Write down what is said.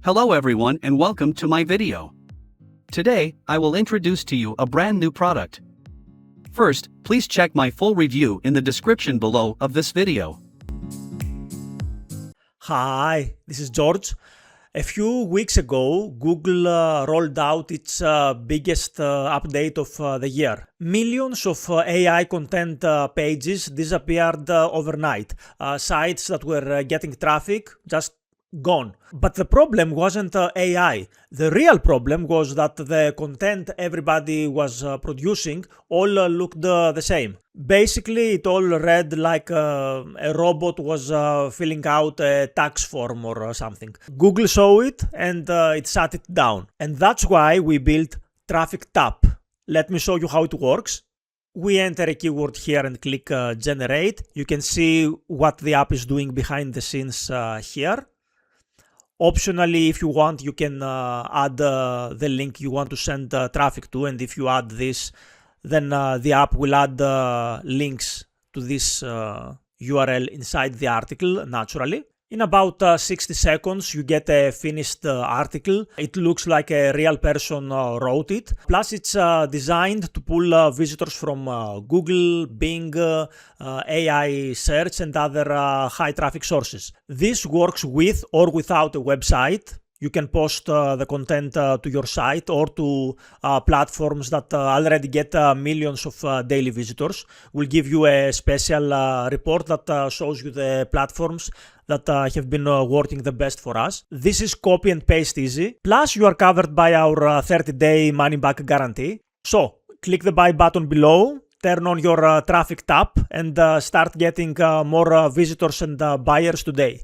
Hello everyone and welcome to my video. Today, I will introduce to you a brand new product. First, please check my full review in the description below of this video. Hi, this is George. A few weeks ago, Google rolled out its biggest update of the year. Millions of AI content pages disappeared overnight. Sites that were getting traffic just gone. But the problem wasn't AI. The real problem was that the content everybody was producing all looked the same. Basically, it all read like a robot was filling out a tax form or something. Google saw it and it shut it down. And that's why we built Traffic Tap. Let me show you how it works. We enter a keyword here and click generate. You can see what the app is doing behind the scenes here. Optionally, if you want, you can add the link you want to send traffic to, and if you add this, then the app will add links to this URL inside the article naturally. In about 60 seconds, you get a finished article. It looks like a real person wrote it. Plus, it's designed to pull visitors from Google, Bing, AI search, and other high traffic sources. This works with or without a website. You can post the content to your site or to platforms that already get millions of daily visitors. We'll give you a special report that shows you the platforms that have been working the best for us. This is copy and paste easy. Plus, you are covered by our 30-day money-back guarantee. So, click the buy button below, turn on your traffic tap, and start getting more visitors and buyers today.